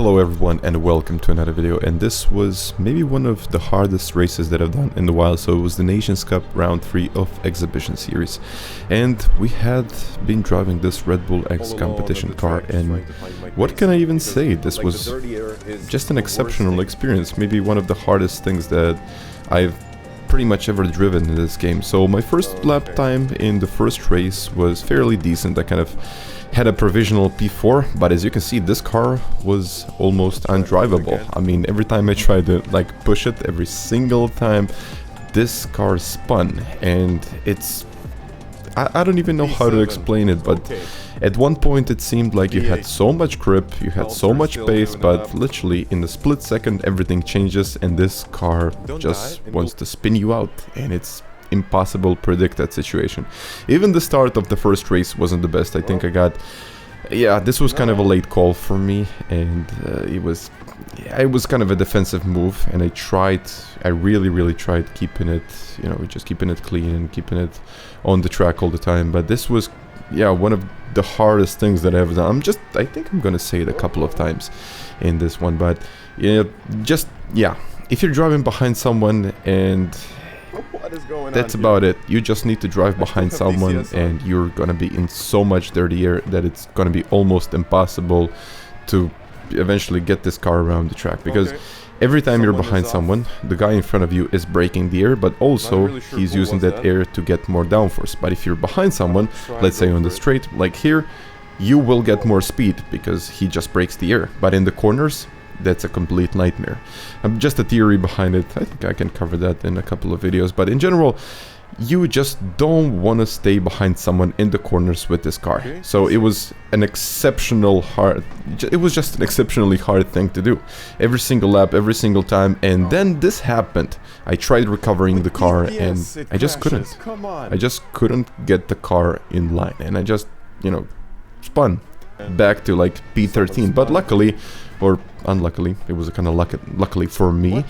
Hello everyone and welcome to another video, and this was maybe one of the hardest races that I've done in a while. So it was the Nations Cup round 3 of Exhibition Series, and we had been driving this Red Bull X competition car, and what can I even say, this was just an exceptional experience, maybe one of the hardest things that I've pretty much ever driven in this game. So my first lap time in the first race was fairly decent. I kind of had a provisional P4, but as you can see, this car was almost undrivable. I mean, every time I tried to like push it, every single time this car spun, and it's I don't even know how to explain it, but at one point it seemed like you had so much grip, you had so much pace, but literally in a split second everything changes and this car just wants to spin you out, and it's impossible to predict that situation. Even the start of the first race wasn't the best. I think this was kind of a late call for me, and it was kind of a defensive move, and I really tried keeping it, just keeping it clean and keeping it on the track all the time. But this was one of the hardest things that I've done. I think I'm gonna say it a couple of times in this one, but if you're driving behind someone and that's about it. You just need to drive behind someone and you're gonna be in so much dirty air that it's gonna be almost impossible to eventually get this car around the track, because every time you're behind someone, the guy in front of you is braking the air, but also he's using that air to get more downforce. But if you're behind someone, let's say on the straight, like here, you will get more speed because he just brakes the air. But in the corners, that's a complete nightmare. Just a theory behind it. I think I can cover that in a couple of videos, but in general, you just don't want to stay behind someone in the corners with this car. So it was an exceptionally hard thing to do every single lap, every single time. And then this happened. I tried recovering the car and I just couldn't. I just couldn't get the car in line, and I just, spun back to like P13. But luckily, or unluckily, it was kind of luckily for me,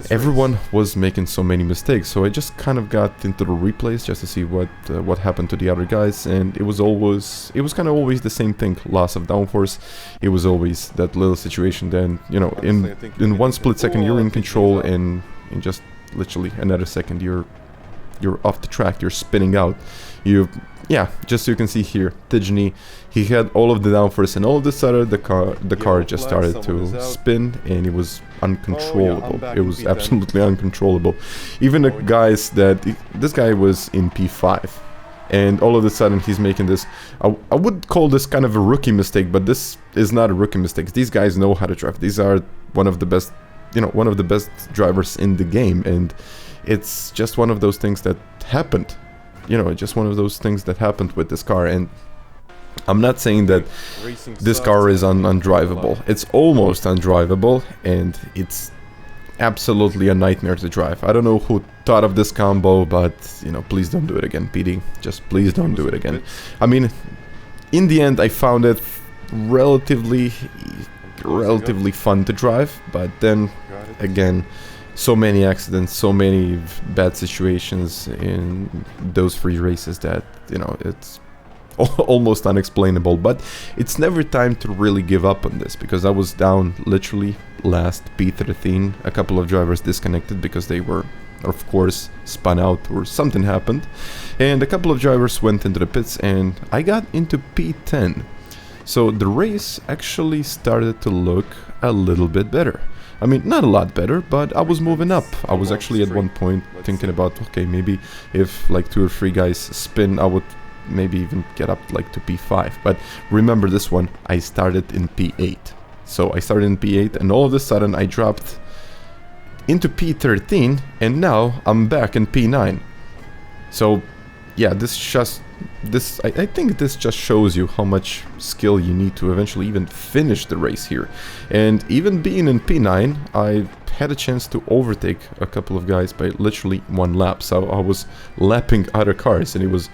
everyone was making so many mistakes, so I just kind of got into the replays just to see what happened to the other guys, and it was kind of always the same thing: loss of downforce. It was always that little situation. Then in one split second you're in control, and in just literally another second you're off the track, you're spinning out. Just so you can see here, Tijani, he had all of the downforce, and all of a sudden the car just started to spin, and it was uncontrollable. It was absolutely uncontrollable. Even the guys this guy was in P5, and all of a sudden he's making this, I would call this kind of a rookie mistake, but this is not a rookie mistake. These guys know how to drive. These are one of the best drivers in the game, and it's just one of those things that happened. Just one of those things that happened with this car. And I'm not saying that this car is undrivable. It's almost undrivable, and it's absolutely a nightmare to drive. I don't know who thought of this combo, but please don't do it again, PD. Just please don't do it again. I mean, in the end, I found it relatively fun to drive, but then again, so many accidents, so many bad situations in those 3 races that, it's almost unexplainable. But it's never time to really give up on this, because I was down literally last P13. A couple of drivers disconnected because they were, of course, spun out or something happened. And a couple of drivers went into the pits, and I got into P10. So the race actually started to look a little bit better. I mean, not a lot better, but I was moving up. I was actually at one point thinking about, okay, maybe if like 2 or 3 guys spin, I would maybe even get up like to P5. But remember this one, I started in P8. So I started in P8, and all of a sudden I dropped into P13, and now I'm back in P9. So yeah, I think this just shows you how much skill you need to eventually even finish the race here. And even being in P9, I had a chance to overtake a couple of guys by literally 1 lap. So I was lapping other cars, and it was,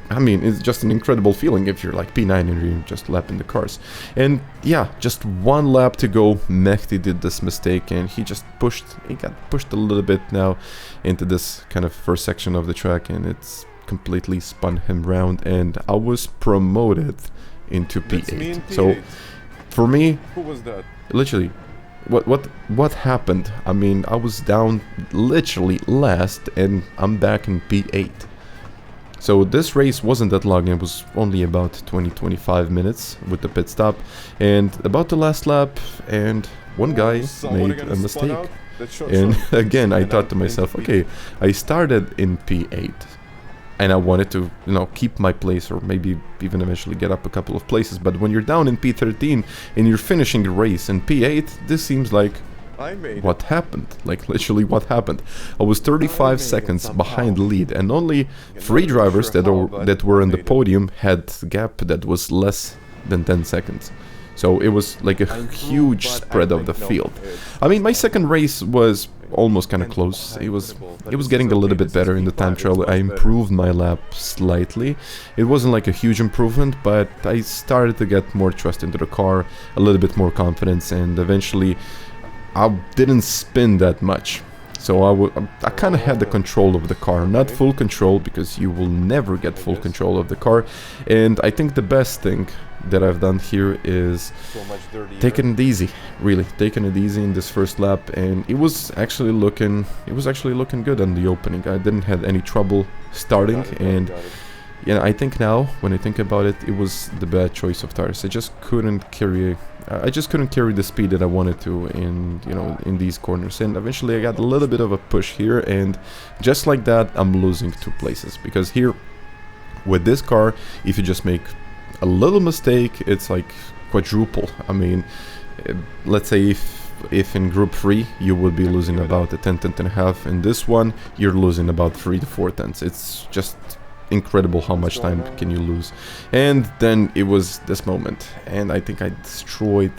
I mean, it's just an incredible feeling if you're like P9 and you're just lapping the cars. And yeah, just 1 lap to go, Mehdi did this mistake, and he got pushed a little bit now into this kind of first section of the track, and it's completely spun him round, and I was promoted into P8. So For me, Who was that? literally, what happened? I mean, I was down literally last, and I'm back in P8. So this race wasn't that long, it was only about 20-25 minutes with the pit stop, and about the last lap, and one guy made a mistake. And again, I thought to myself, okay, I started in P8, and I wanted to, you know, keep my place, or maybe even eventually get up a couple of places, but when you're down in P13 and you're finishing the race in P8, this seems like what happened, like literally what happened. I was 35 seconds behind the lead, and only 3 drivers that were on the podium had a gap that was less than 10 seconds. So it was like a huge spread of the field. I mean, my second race was almost kind of close. It was getting a little bit better in the time trial. I improved my lap slightly. It wasn't like a huge improvement, but I started to get more trust into the car, a little bit more confidence, and eventually I didn't spin that much. So I kind of had the control of the car, not full control, because you will never get full control of the car. And I think the best thing that I've done here is taking it easy, really taking it easy in this first lap, and it was actually looking good on the opening. I didn't have any trouble starting, and yeah, I think now when I think about it, it was the bad choice of tires. I just couldn't carry the speed that I wanted to in these corners, and eventually I got a little bit of a push here, and just like that I'm losing 2 places, because here with this car, if you just make a little mistake, it's like quadruple. I mean, let's say if in group 3 you would be losing about a 10th and a half, in this one you're losing about 3 to 4 tenths. It's just incredible how much time can you lose. And then it was this moment, and I think I destroyed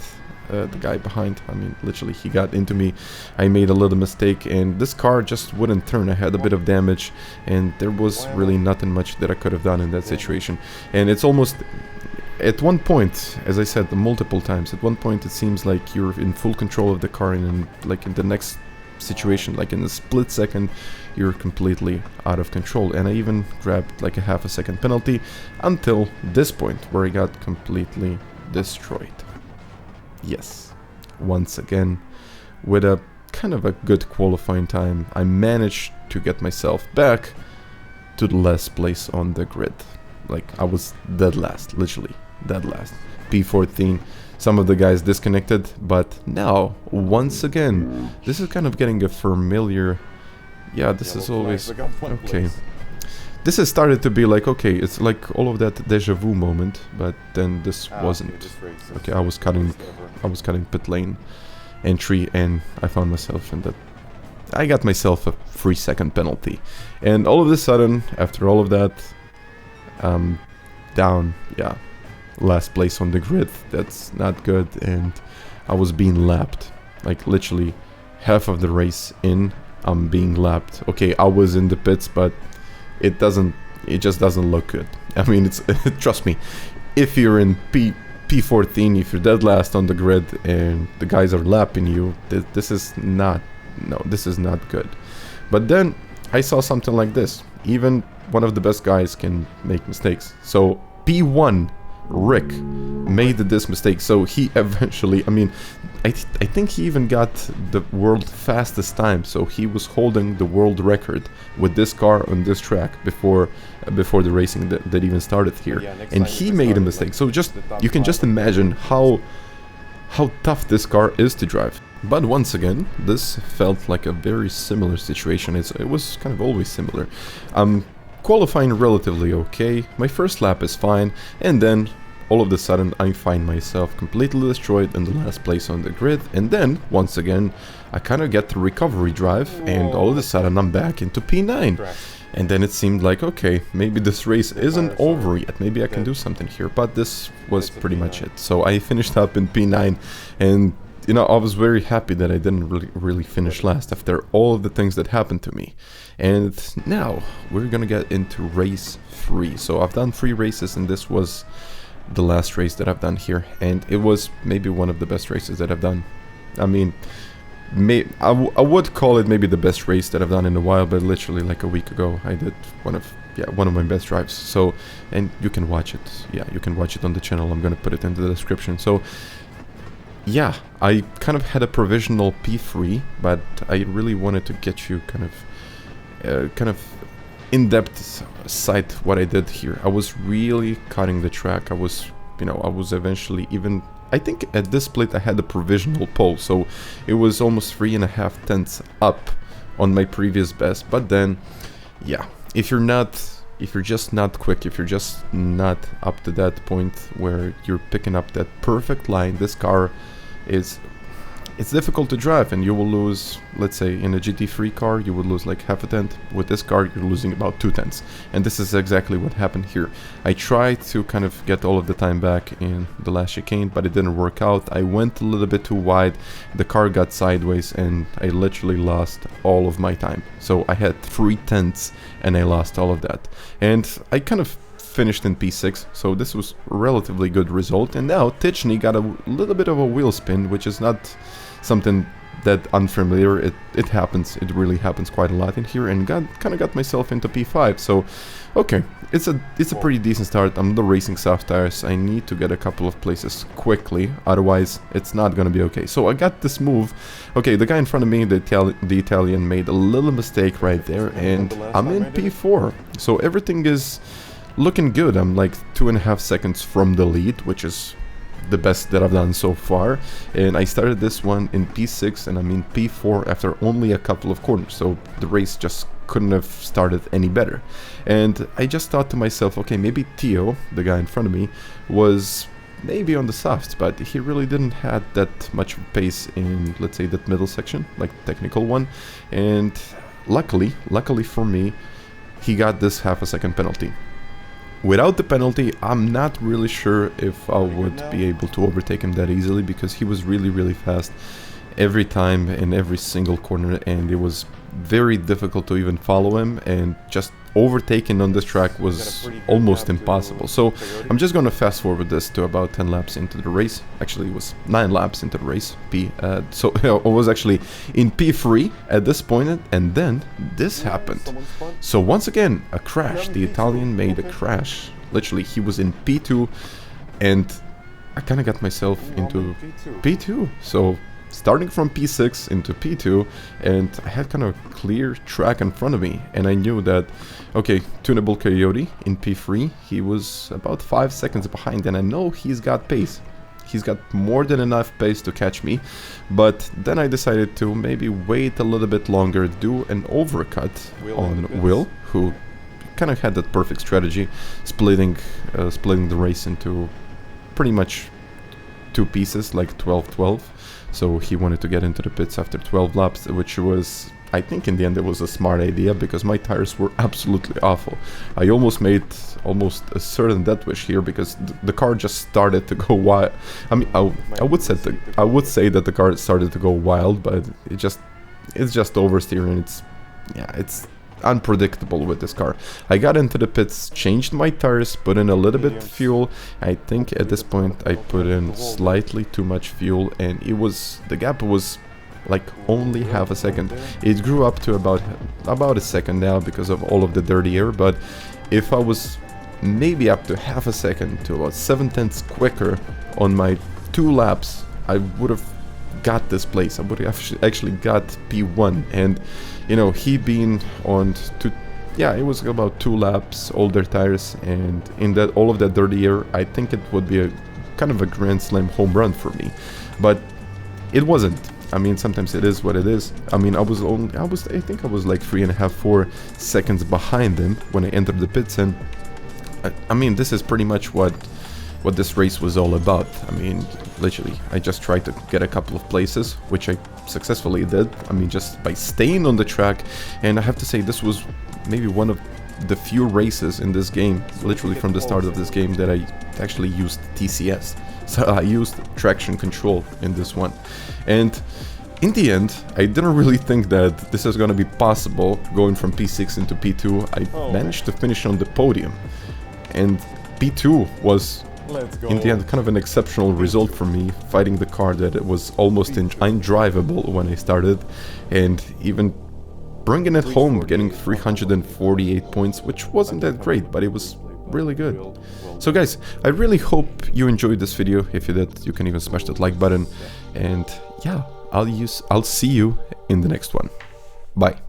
the guy behind. I mean, literally, he got into me. I made a little mistake, and this car just wouldn't turn. I had a bit of damage, and there was really nothing much that I could have done in that situation. And it's almost, at one point, as I said multiple times, at one point it seems like you're in full control of the car, and like in the next situation, like in a split second, you're completely out of control. And I even grabbed like a half a second penalty until this point where I got completely destroyed. Yes, once again, with a kind of a good qualifying time, I managed to get myself back to the last place on the grid. Like, I was dead last, literally dead last. P14, some of the guys disconnected, but now, once again, this is kind of getting a familiar... Yeah, this is always... Okay. This has started to be like, okay, it's like all of that deja vu moment, but then this wasn't. Okay, I was cutting pit lane entry, and I found myself in that. I got myself a 3-second penalty, and all of a sudden, after all of that, down, yeah, last place on the grid. That's not good, and I was being lapped, like literally half of the race in. I'm being lapped. Okay, I was in the pits, but it just doesn't look good. I mean, it's trust me, if you're in P14, if you're dead last on the grid and the guys are lapping you, this is not good. But then I saw something like this. Even one of the best guys can make mistakes. So P1 Rick made this mistake, so he eventually, I mean, I think he even got the world fastest time, so he was holding the world record with this car on this track before the racing that even started here. And he made a mistake, so just you can just imagine how tough this car is to drive. But once again, this felt like a very similar situation. It was kind of always similar. Qualifying relatively okay, my first lap is fine, and then all of a sudden I find myself completely destroyed in the last place on the grid, and then once again I kind of get the recovery drive, and all of a sudden I'm back into P9. And then it seemed like, okay, maybe this race isn't over yet, maybe I can do something here, but this was pretty much it. So I finished up in P9, and you know, I was very happy that I didn't really finish last after all of the things that happened to me. And now we're gonna get into race 3. So I've done 3 races, and this was the last race that I've done here, and it was maybe one of the best races that I've done. I mean, I would call it maybe the best race that I've done in a while, but literally like a week ago I did one of my best drives. So, and you can watch it. Yeah, you can watch it on the channel. I'm gonna put it in the description. So yeah, I kind of had a provisional P3, but I really wanted to get you kind of in-depth sight what I did here. I was really cutting the track. I was eventually even, I think at this split I had a provisional pole, so it was almost 3.5 tenths up on my previous best. But then, yeah, if you're just not quick, if you're just not up to that point where you're picking up that perfect line, this car it's difficult to drive, and you will lose, let's say in a GT3 car you would lose like half a tenth. With this car you're losing about 2 tenths, and this is exactly what happened here. I tried to kind of get all of the time back in the last chicane, but it didn't work out. I went a little bit too wide, the car got sideways, and I literally lost all of my time. So I had 3 tenths and I lost all of that, and I kind of finished in P6, so this was a relatively good result. And now Tichney got a little bit of a wheel spin, which is not something that unfamiliar. It happens, it really happens quite a lot in here, and kind of got myself into P5. So okay, it's a pretty decent start. I'm the racing soft tires. I need to get a couple of places quickly, otherwise it's not gonna be okay. So I got this move. Okay, the guy in front of me, the Italian, made a little mistake right there, and I'm in P4, so everything is looking good. I'm like 2.5 seconds from the lead, which is the best that I've done so far. And I started this one in P6 and I'm in P4 after only a couple of corners, so the race just couldn't have started any better. And I just thought to myself, okay, maybe Theo, the guy in front of me, was maybe on the softs, but he really didn't have that much pace in, let's say, that middle section, like technical one. And luckily for me, he got this half a second penalty. Without the penalty, I'm not really sure if I would be able to overtake him that easily, because he was really fast every time in every single corner, and it was very difficult to even follow him, and just overtaking on this track was almost impossible. So I'm just gonna fast forward this to about 10 laps into the race. Actually, it was 9 laps into the race. So I was actually in P3 at this point, and then this happened. So once again, a crash. The Italian made a crash. Literally, he was in P2, and I kind of got myself into P2. So starting from P6 into P2, and I had kind of a clear track in front of me, and I knew that, okay, Tunable Coyote in P3, he was about 5 seconds behind, and I know he's got pace. He's got more than enough pace to catch me, but then I decided to maybe wait a little bit longer, do an overcut on Will, who kind of had that perfect strategy, splitting the race into pretty much 2 pieces, like 12-12. So he wanted to get into the pits after 12 laps, which was, I think in the end it was a smart idea, because my tires were absolutely awful. I almost made a certain death wish here, because the car just started to go wild. I mean, I would say that the car started to go wild, but it's just oversteering. It's unpredictable with this car. I got into the pits, changed my tires, put in a little bit of fuel. I think at this point I put in slightly too much fuel, and the gap was like only half a second. It grew up to about a second now because of all of the dirty air, but if I was maybe up to half a second to about 7 tenths quicker on my 2 laps, I would have got this place. I would have actually got P1, and you know, he being on it was about 2 laps older tires, and in that all of that dirty air, I think it would be a kind of a grand slam home run for me, but it wasn't. I mean, sometimes it is what it is. I mean, I think I was like 3.5-4 seconds behind him when I entered the pits, and I mean, this is pretty much what this race was all about. I mean, literally, I just tried to get a couple of places, which I successfully did. I mean, just by staying on the track. And I have to say, this was maybe one of the few races in this game, literally from the start of this game, that I actually used TCS. So I used traction control in this one. And in the end, I didn't really think that this is going to be possible, going from P6 into P2. I managed to finish on the podium. And P2 was, in the end, kind of an exceptional result for me, fighting the car that it was almost undrivable when I started, and even bringing it home, getting 348 points, which wasn't that great, but it was really good. So guys, I really hope you enjoyed this video. If you did, you can even smash that like button. And yeah, I'll see you in the next one. Bye.